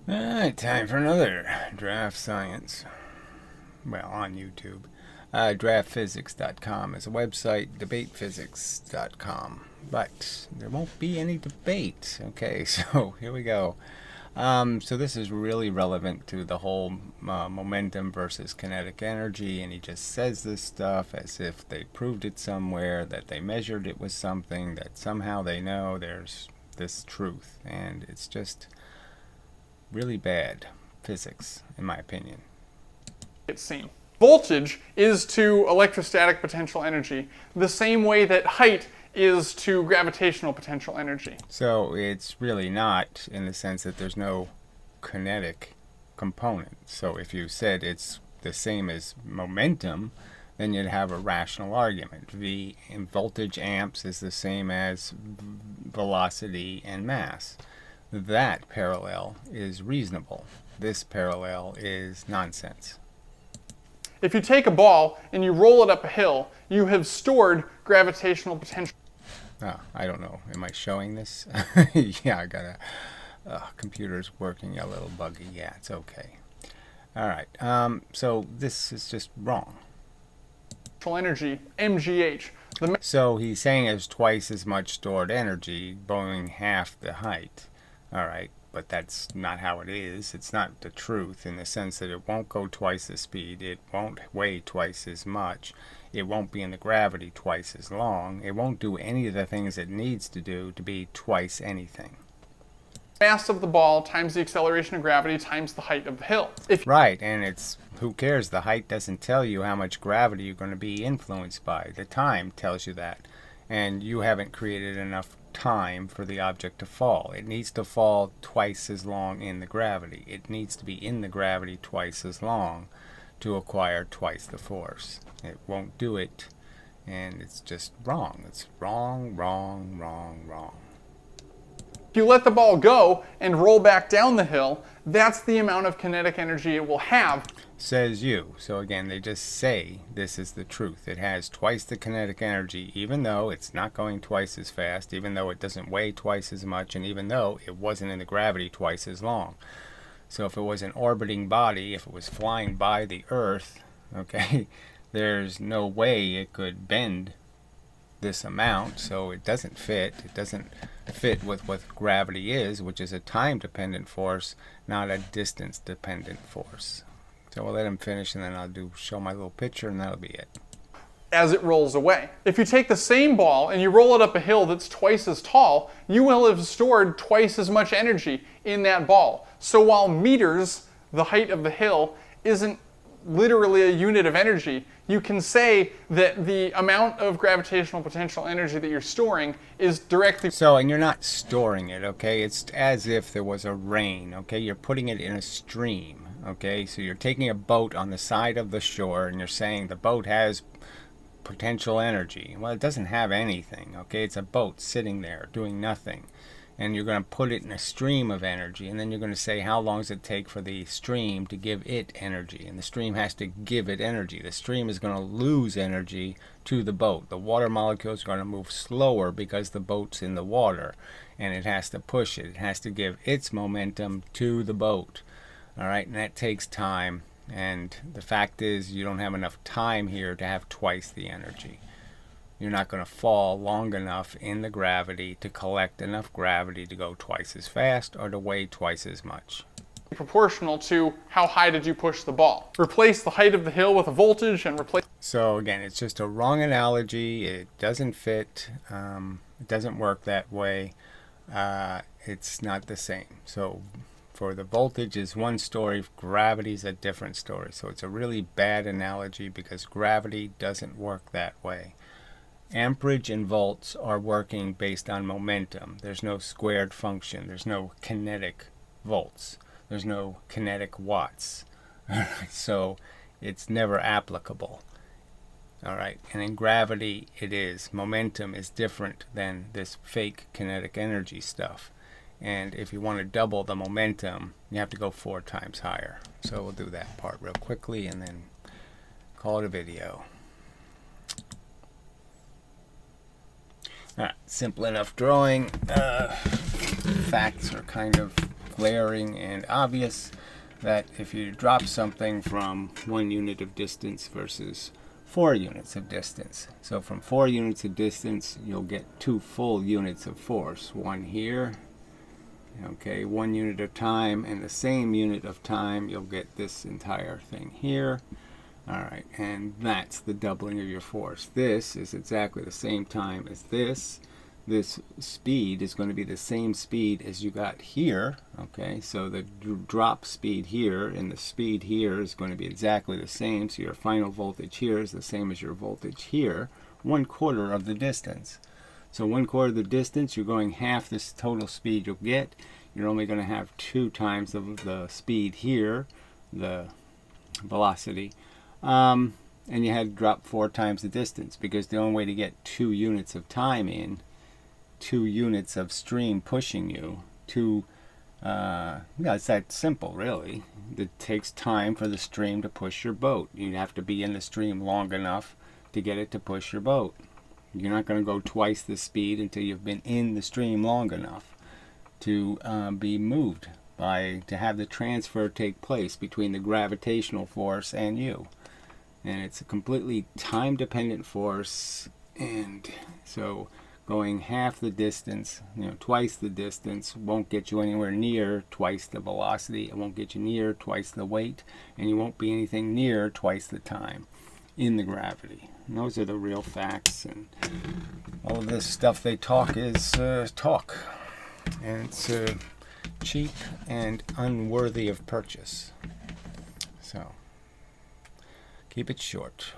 Alright, time for another Draft Science. Well, on YouTube. Draftphysics.com is a website, debatephysics.com. But there won't be any debate. Okay, so here we go. So this is really relevant to the whole momentum versus kinetic energy, and he just says this stuff as if they proved it somewhere, that they measured it with something, that somehow they know there's this truth, and it's just really bad physics, in my opinion. It's seen. Voltage is to electrostatic potential energy the same way that height is to gravitational potential energy. So it's really not, in the sense that there's no kinetic component. So if you said it's the same as momentum, then you'd have a rational argument. V in voltage amps is the same as velocity and mass. That parallel is reasonable. This parallel is nonsense. If you take a ball and you roll it up a hill, you have stored gravitational potential. Oh, I don't know. Am I showing this? Yeah, I got a computer's working a little buggy. Yeah, it's okay. All right. So this is just wrong. Energy, MGH. So he's saying there's twice as much stored energy, going half the height. All right, but that's not how it is. It's not the truth, in the sense that it won't go twice the speed, it won't weigh twice as much, it won't be in the gravity twice as long, it won't do any of the things it needs to do to be twice anything. Mass of the ball times the acceleration of gravity times the height of the hill. Right, and it's, who cares? The height doesn't tell you how much gravity you're going to be influenced by. The time tells you that, and you haven't created enough time for the object to fall. It needs to fall twice as long in the gravity. It needs to be in the gravity twice as long to acquire twice the force. It won't do it, and it's just wrong. It's wrong, wrong, wrong, wrong. If you let the ball go and roll back down the hill, that's the amount of kinetic energy it will have. Says you. So again, they just say this is the truth. It has twice the kinetic energy, even though it's not going twice as fast, even though it doesn't weigh twice as much, and even though it wasn't in the gravity twice as long. So if it was an orbiting body, if it was flying by the Earth, okay, there's no way it could bend this amount, so it doesn't fit. It doesn't fit with what gravity is, which is a time-dependent force, not a distance-dependent force. So we'll let him finish, and then I'll show my little picture, and that'll be it. As it rolls away. If you take the same ball and you roll it up a hill that's twice as tall, you will have stored twice as much energy in that ball. So while meters, the height of the hill, isn't literally a unit of energy, you can say that the amount of gravitational potential energy that you're storing is directly... So, and you're not storing it, okay? It's as if there was a rain, okay? You're putting it in a stream, okay? So you're taking a boat on the side of the shore, and you're saying the boat has potential energy. Well, it doesn't have anything, okay? It's a boat sitting there doing nothing. And you're going to put it in a stream of energy, and then you're going to say how long does it take for the stream to give it energy, and the stream has to give it energy. The stream is going to lose energy to the boat. The water molecules are going to move slower because the boat's in the water, and it has to push it. It has to give its momentum to the boat. All right, and that takes time, and the fact is you don't have enough time here to have twice the energy. You're not going to fall long enough in the gravity to collect enough gravity to go twice as fast or to weigh twice as much. Proportional to how high did you push the ball. Replace the height of the hill with a voltage and replace... So again, it's just a wrong analogy. It doesn't fit. It doesn't work that way. It's not the same. So for the voltage is one story, gravity is a different story. So it's a really bad analogy because gravity doesn't work that way. Amperage and volts are working based on momentum. There's no squared function. There's no kinetic volts. There's no kinetic watts. So it's never applicable. All right. And in gravity, it is. Momentum is different than this fake kinetic energy stuff. And if you want to double the momentum, you have to go 4 times higher. So we'll do that part real quickly and then call it a video. Alright, simple enough drawing. Facts are kind of glaring and obvious that if you drop something from 1 unit of distance versus 4 units of distance. So from 4 units of distance, you'll get 2 full units of force. One here, okay, 1 unit of time, and the same unit of time, you'll get this entire thing here. All right, and that's the doubling of your force. This is exactly the same time as this. This speed is going to be the same speed as you got here, okay? So the drop speed here and the speed here is going to be exactly the same. So your final voltage here is the same as your voltage here, 1/4 of the distance. So 1/4 of the distance, you're going half this total speed you'll get. You're only going to have 2 times the speed here, the velocity. And you had to drop 4 times the distance, because the only way to get 2 units of time in, 2 units of stream pushing you, it's that simple, really. It takes time for the stream to push your boat. You'd have to be in the stream long enough to get it to push your boat. You're not going to go twice the speed until you've been in the stream long enough to be moved, to have the transfer take place between the gravitational force and you. And it's a completely time-dependent force, and so going half the distance, twice the distance, won't get you anywhere near twice the velocity. It won't get you near twice the weight, and you won't be anything near twice the time in the gravity. And those are the real facts, and all of this stuff they talk is talk, and it's cheap and unworthy of purchase. So keep it short.